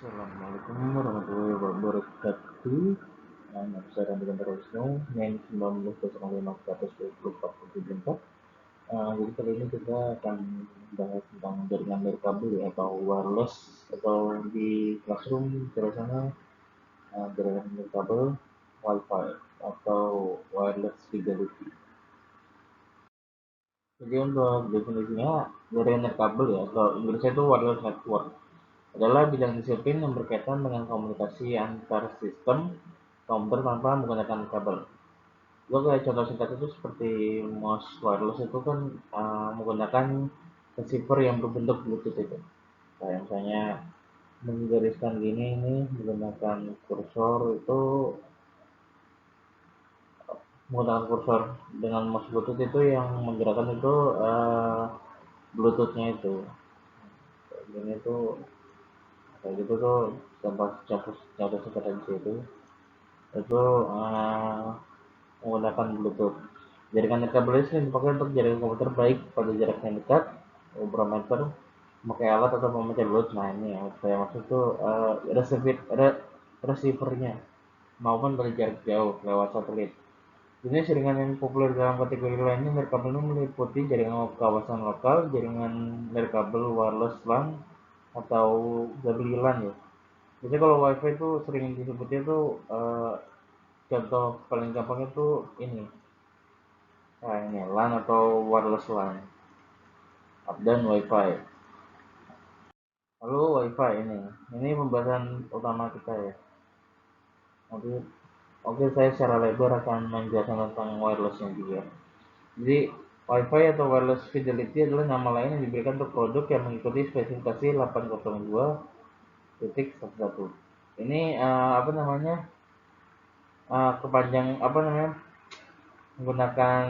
Assalamualaikum warahmatullahi wabarakatuh. Nama saya Randy Gantarwisnu, NIM 1905-124. Jadi kali ini kita akan bahas tentang jaringan nirkabel ya, atau wireless, atau di classroom di sana jaringan nirkabel Wi-Fi atau wireless fidelity. Jadi untuk definisinya, jaringan nirkabel ya, atau Inggrisnya itu wireless network, adalah bidang disiplin yang berkaitan dengan komunikasi antar sistem komputer tanpa menggunakan kabel. Lo kayak contoh singkat itu seperti mouse wireless itu kan menggunakan receiver yang berbentuk Bluetooth itu. Kayak misalnya menggariskan gini ini menggunakan kursor itu, menggunakan kursor dengan mouse Bluetooth itu yang menggerakkan itu Bluetoothnya itu. Kayak gini tuh, kayak gitu tuh contoh singkat aja itu menggunakan Bluetooth. Jaringan nirkabel sering dipakai untuk jaringan komputer baik pada jarak yang dekat, beberapa meter, memakai alat atau memecah Bluetooth. Nah ini yang saya maksud tuh receivernya maupun dari jarak jauh lewat satelit. Jenis jaringan yang populer dalam kategori lainnya nirkabel ini meliputi jaringan kawasan lokal, jaringan nirkabel wireless LAN atau WLAN ya. Jadi kalau WiFi itu sering disebutnya tuh contoh paling gampang itu ini. Nah ini LAN atau wireless LAN dan WiFi. Lalu WiFi ini pembahasan utama kita ya. Oke, oke, saya secara lebar akan menjelaskan tentang wirelessnya juga. Jadi WiFi atau wireless fidelity adalah nama lain yang diberikan untuk produk yang mengikuti spesifikasi 802.11. Ini apa namanya, kepanjang apa namanya, menggunakan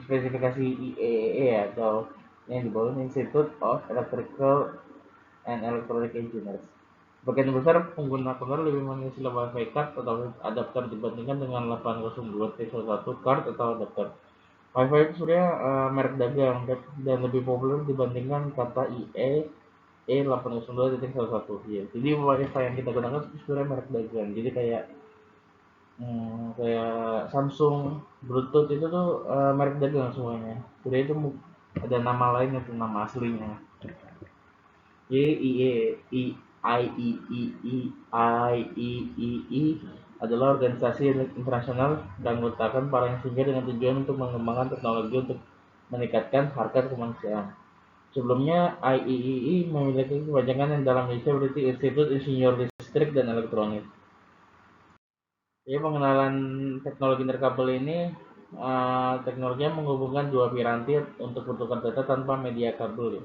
spesifikasi IEEE atau yang di bawah Institute of Electrical and Electronic Engineers. Sebagian besar pengguna komputer lebih memilih istilah Wi-Fi card atau adapter dibandingkan dengan 802.1 card atau adapter. Wi-Fi itu sebenarnya merek dagang dan lebih populer dibandingkan kata IE E802.11. Ya. Jadi Wi-Fi yang kita gunakan itu sebenarnya merek dagang. Jadi kayak Samsung, Bluetooth itu tuh merek dagang semuanya. Jadi itu ada nama lain itu nama aslinya. IEEE adalah organisasi internasional dan mengutakan para engineer dengan tujuan untuk mengembangkan teknologi untuk meningkatkan harkat kemanusiaan. Sebelumnya, IEEE memiliki kepanjangan yang dalam Indonesia berarti Institut Insinyur Listrik dan Elektronik. Jadi pengenalan teknologi nirkabel ini teknologinya menghubungkan dua piranti untuk bertukar data tanpa media kabel. Ya.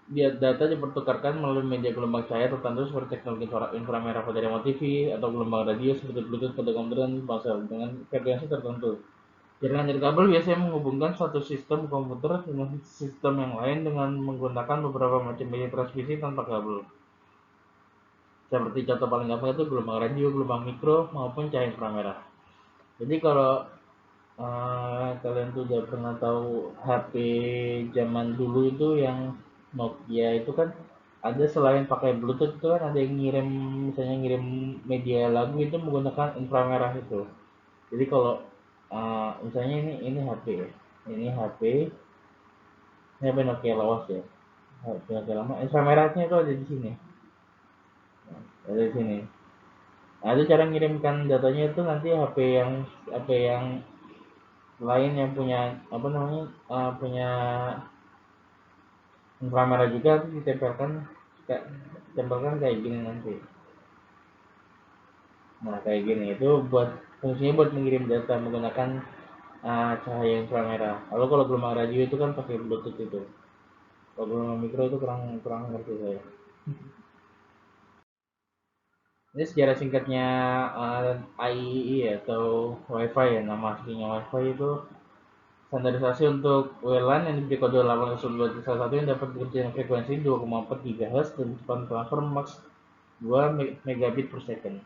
Data dipertukarkan melalui media gelombang cahaya tertentu seperti teknologi inframerah pada remote TV atau gelombang radio seperti Bluetooth pada komputer dan ponsel dengan frekuensi tertentu. Jaringan nirkabel biasanya menghubungkan satu sistem komputer dengan sistem yang lain dengan menggunakan beberapa macam media transmisi tanpa kabel. Seperti contoh paling gampang itu gelombang radio, gelombang mikro, maupun cahaya inframerah. Jadi kalau kalian tuh udah pernah tahu HP zaman dulu itu yang Nokia itu kan ada selain pakai Bluetooth itu kan ada yang ngirim, misalnya ngirim media lagu itu menggunakan inframerah itu. Jadi kalau misalnya ini HP ya, ini HP Nokia lawas ya, HP Nokia lama, inframerahnya itu ada di sini, ada di sini. Nah, itu cara ngirimkan datanya itu nanti HP yang lain yang punya apa namanya punya inframerah juga itu ditempelkan kayak gini nanti. Nah kayak gini itu buat fungsinya buat mengirim data menggunakan cahaya inframerah. Lalu kalau gelombang radio itu kan pakai Bluetooth itu. Kalau gelombang mikro itu kurang kurang ngerti saya. Ini sejarah singkatnya IEEE atau WiFi ya, nama aslinya WiFi itu standarisasi untuk WLAN yang diberi kode 802.1 yang dapat bekerja dengan frekuensi 2,4 GHz dan kecepatan transfer max 2 megabit per second.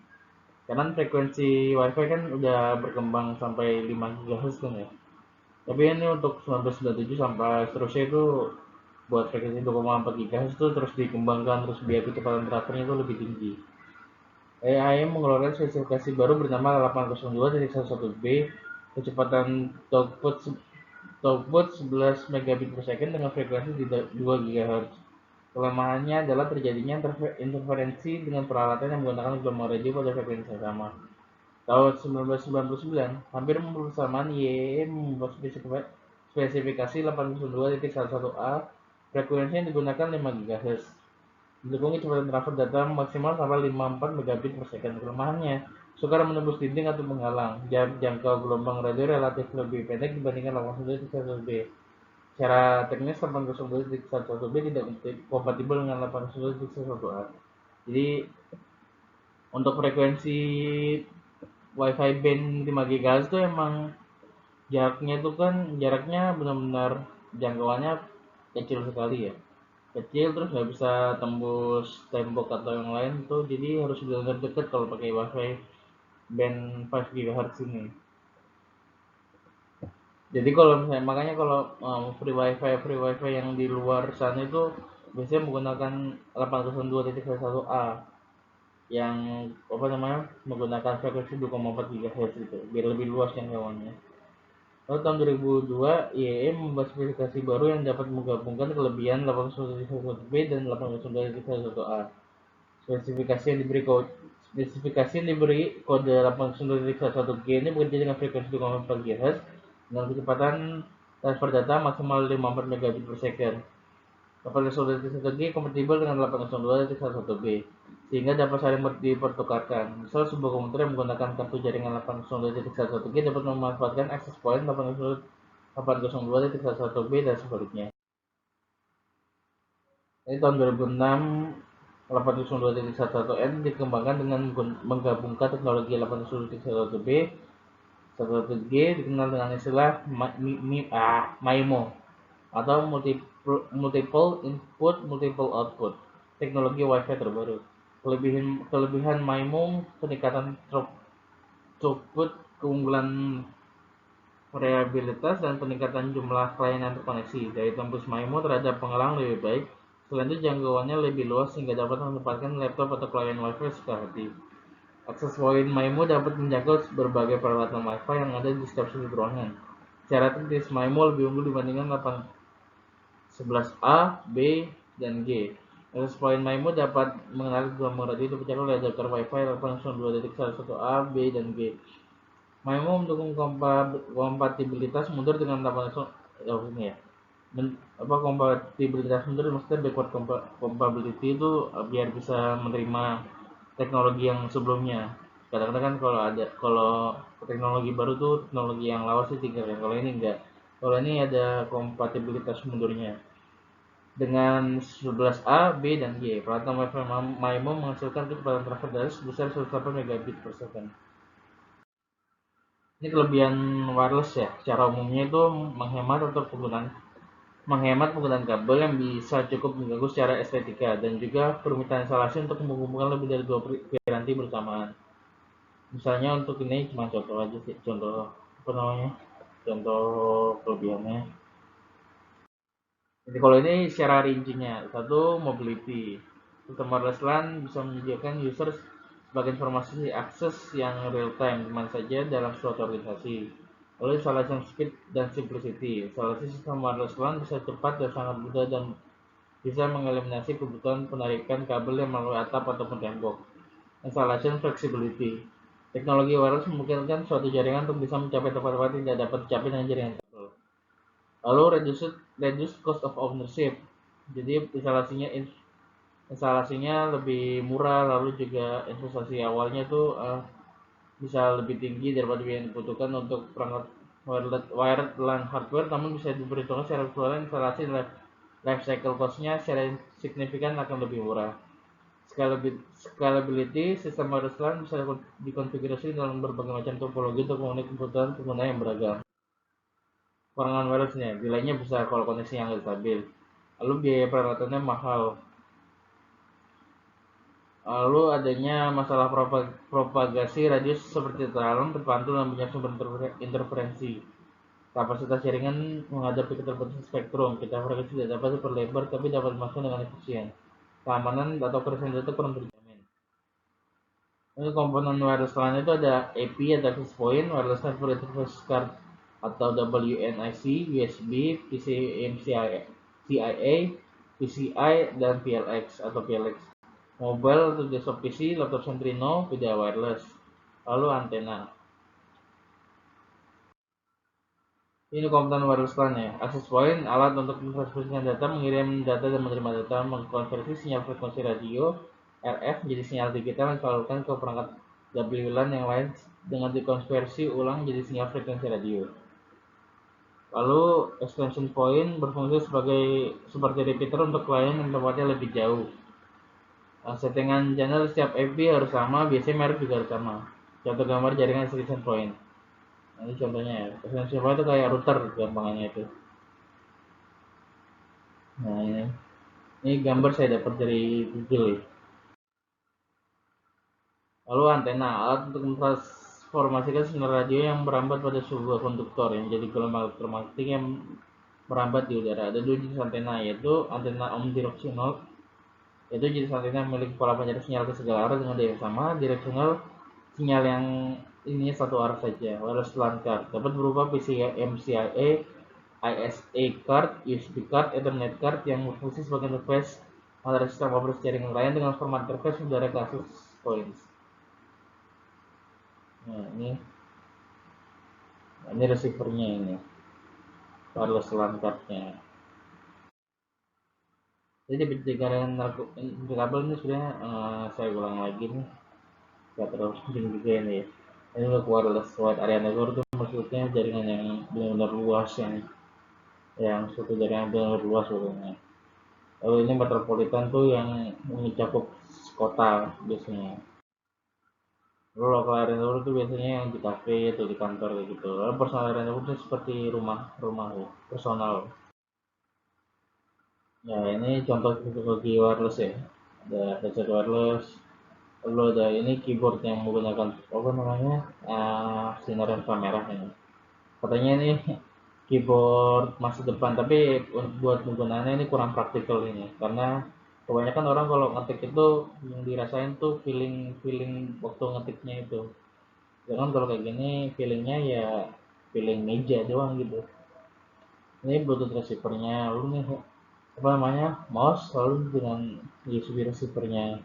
Karena frekuensi WiFi kan udah berkembang sampai 5 GHz kan ya. Tapi ini untuk 1997 sampai seterusnya itu buat frekuensi 2,4 GHz itu terus dikembangkan, terus biar kecepatan transfernya itu lebih tinggi. AIM mengeluarkan spesifikasi baru bernama 802.11b, kecepatan throughput 11 megabit per second dengan frekuensi 2 GHz. Kelemahannya adalah terjadinya interferensi dengan peralatan yang menggunakan gelombang radio pada frekuensi yang sama. Tahun 1999, hampir bersamaan YE membuat spesifikasi 802.11a, frekuensi yang digunakan 5 GHz. Mendukung kecepatan transfer data maksimal sampai 54 megabit per second. Kelemahannya, sukar menembus dinding atau menghalang. Jarak jangkau gelombang radio relatif lebih pendek dibandingkan 802.11b. Secara teknis 802.11b tidak kompatibel dengan 802.11a. Jadi untuk frekuensi WiFi band 5 GHz itu emang jaraknya benar-benar jangkauannya kecil sekali ya, kecil, terus nggak bisa tembus tembok atau yang lain tuh, jadi harus benar-benar deket kalau pakai WiFi band 5 GHz ini. Jadi kalau misalnya makanya kalau free wifi yang di luar sana itu biasanya menggunakan 802.11a yang apa namanya, menggunakan frekuensi 2,4 GHz itu biar lebih luas jangkauannya. Lalu tahun 2002, IEE membuat spesifikasi baru yang dapat menggabungkan kelebihan 802.11b dan 802.11a. Spesifikasi yang diberi kode 802.11g ini bekerja dengan frekuensi 2,4 GHz dengan kecepatan transfer data maksimal 54 megabit per second. 802.11g kompatibel dengan 802.11b sehingga dapat saling dipertukarkan. Misal sebuah komputer yang menggunakan kartu jaringan 802.11g dapat memanfaatkan access point 802.11b dan sebaliknya. Ini tahun 2006, 802.11n dikembangkan dengan menggabungkan teknologi 802.11b 11g dikenal dengan istilah MIMO atau multiple input multiple output, teknologi WiFi terbaru. Kelebihan MIMO: peningkatan throughput, keunggulan variabilitas, dan peningkatan jumlah klien yang terkoneksi. Daya tembus MIMO terhadap penghalang lebih baik. Selain itu jangkauannya lebih luas sehingga dapat menempatkan laptop atau klien WiFi suka hati. Akses point MIMO dapat menjangkau berbagai peralatan WiFi yang ada di setiap sudut ruangan. Secara teknis, MIMO lebih unggul dibandingkan 11A, B, dan G. Akses point MIMO dapat mengenali gelombang radio dipecahkan oleh adapter WiFi 802.11a, B, dan G. MIMO mendukung kompatibilitas mundur dengan 802 ini ya. Kompatibilitas mundur maksudnya backward compatibility itu biar bisa menerima teknologi yang sebelumnya. Kadang-kadang kan kalau teknologi baru tuh teknologi yang lawas sih tinggal ya. Kalau ini enggak. Kalau ini ada kompatibilitas mundurnya. Dengan 11A, B, dan G, peralatan WiFi MIMO menghasilkan kecepatan transfer data sebesar 108 megabit per second. Ini kelebihan wireless ya. Secara umumnya itu menghemat penggunaan kabel yang bisa cukup mengganggu secara estetika, dan juga permintaan instalasi untuk menghubungkan lebih dari 2 piranti bersamaan. Misalnya untuk ini cuma contoh aja sih, contoh apa namanya, contoh kelebihannya. Jadi kalau ini secara rincinya, satu, mobility. Sistem wireless LAN bisa menyediakan user sebagai informasi akses yang real time di mana saja dalam suatu organisasi. Lalu installation speed dan simplicity. Instalasi sistem wireless LAN bisa cepat dan sangat mudah dan bisa mengeliminasi kebutuhan penarikan kabel yang melalui atap ataupun tembok. Installation flexibility. Teknologi wireless memungkinkan suatu jaringan untuk bisa mencapai tempat-tempat yang tidak dapat dicapai dengan jaringan kabel. Lalu reduce cost of ownership. Jadi instalasinya lebih murah, lalu juga investasi awalnya tuh bisa lebih tinggi daripada yang dibutuhkan untuk perangkat wired LAN hardware, namun bisa diperhitungkan secara keseluruhan instalasi life cycle cost-nya secara signifikan akan lebih murah. Scalability, sistem wireless LAN bisa dikonfigurasi dalam berbagai macam topologi untuk memenuhi kebutuhan pengguna yang beragam. Kekurangan wirelessnya, delaynya besar kalau koneksi yang nggak stabil. Lalu biaya peralatannya mahal. Lalu adanya masalah propagasi radius seperti terhalang, terpantul, dan banyak sumber interferensi. Kapasitas jaringan menghadapi keterbatasan spektrum. Kita frekuensi tidak dapat diperlebar tapi dapat dimasukkan dengan efisien. Keamanan atau kerahasiaan data kurang terjamin. Ini komponen wireless LAN itu ada AP atau access point, wireless network interface card atau WNIC, USB, CIA, PCI, dan PLX atau PLX. Mobile atau desktop PC, laptop Centrino, tidak wireless. Lalu antena. Ini komponen wireless LAN ya. Access point, alat untuk mentransmisikan data, mengirim data dan menerima data, mengkonversi sinyal frekuensi radio RF menjadi sinyal digital yang disalurkan ke perangkat WLAN yang lain dengan dikonversi ulang menjadi sinyal frekuensi radio. Lalu extension point berfungsi seperti repeater untuk klien yang tempatnya lebih jauh. Settingan channel setiap IP harus sama, biasanya merek juga harus sama. Contoh gambar jaringan extension point. Ini contohnya ya. Extension point itu kayak router gampangannya itu. Nah ini gambar saya dapat dari Google ya. Lalu antena, alat untuk mentransformasikan sinyal radio yang merambat pada sebuah konduktor yang jadi gelombang elektromagnetik yang merambat di udara. Ada dua jenis antena, yaitu antena omnidirectional, yaitu jenis antena memiliki pola panjang sinyal ke segala arah dengan daya yang sama. Directional, sinyal yang ini satu arah saja. Wireless LAN card dapat berupa PCIe, MCIe, ISA card, USB card, Ethernet card yang berfungsi sebagai interface antara sistem operasi jaringan lain dengan format interface udara ke access points. Nah ini receivernya ini wireless LAN cardnya. Jadi jaringan kabel ini sebenarnya saya ulang lagi nih, nggak terlalu penting juga ini ya. Ini untuk wireless wide area network itu maksudnya jaringan yang benar-benar luas, yang suatu jaringan benar-benar luas pokoknya. Lalu ini metropolitan tuh yang mencakup kota biasanya. Lalu local area network itu biasanya yang di kafe atau di kantor kayak gitu. Lalu personal area network itu seperti rumah ya, personal. Ya ini contoh teknologi wireless ya. Ada headset wireless, lalu ada ini keyboard yang menggunakan apa namanya sinar inframerah ini. Katanya ini keyboard masa depan, tapi buat penggunaannya ini kurang praktikal ini karena kebanyakan orang kalau ngetik itu yang dirasain tuh feeling feeling waktu ngetiknya itu. Jangan kalau kayak gini feelingnya ya feeling meja doang gitu. Ini bluetooth receivernya, lalu nih apa namanya mouse, lalu dengan USB receivernya.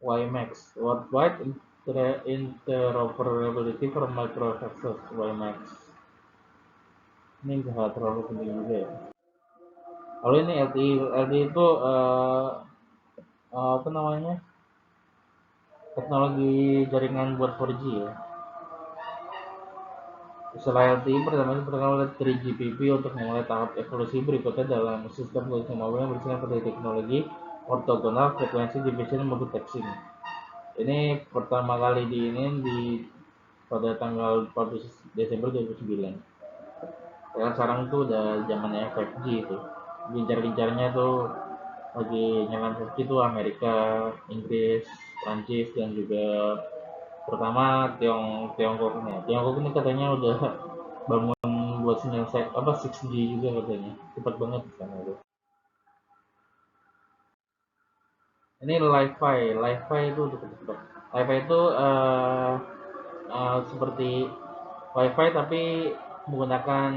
WiMAX Worldwide Interoperability for Microaccess WiMAX. Ini nggak terlalu penting juga ya. Lalu ini LTE itu apa namanya teknologi jaringan buat 4G ya. Setelah LTE pertama terkenal oleh 3GPP untuk memulai tahap evolusi berikutnya dalam sistem komunikasi mobil yang bersifat pada teknologi ortogonal frequency division multiplexing. Ini pertama kali pada tanggal 14 Desember 2009. Sekarang tuh udah zamannya 5G itu. Gencar-gencarnya tuh lagi nyaman 5G tuh Amerika, Inggris, Prancis, dan juga terutama Tiongkok ini. Tiongkok ini katanya udah bangun buat sinyal apa 6G juga katanya. Cepat banget di sana tuh. Ini Li-Fi itu untuk cepat. Li-Fi itu seperti Wi-Fi tapi menggunakan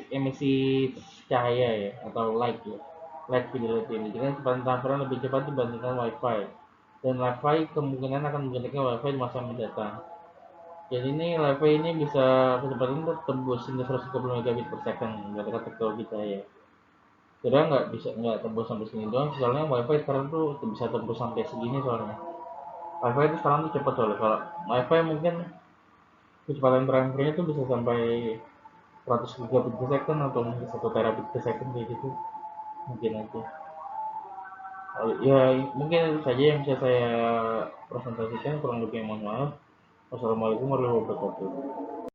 emisi cahaya ya atau light ya, light fidelity ini dengan kecepatan transferan lebih cepat dibandingkan Wi-Fi, dan Wi-Fi kemungkinan akan menggantikan Wi-Fi di masa mendatang. Jadi ini Wi-Fi ini bisa kecepatan tembus hingga 130 megabit per second menggunakan teknologi cahaya. Kira nggak tembus sampai sini doang, soalnya Wi-Fi sekarang tuh bisa tembus sampai segini soalnya. Wi-Fi itu sekarang tuh cepat soalnya. Kalau Wi-Fi mungkin kecepatan transfernya itu bisa sampai 100 gigabit per second atau mungkin 1 terabit per second kayak gitu, mungkin aja. Ya mungkin itu saja yang bisa saya presentasikan, kurang lebih mohon maaf. Wassalamualaikum warahmatullahi wabarakatuh.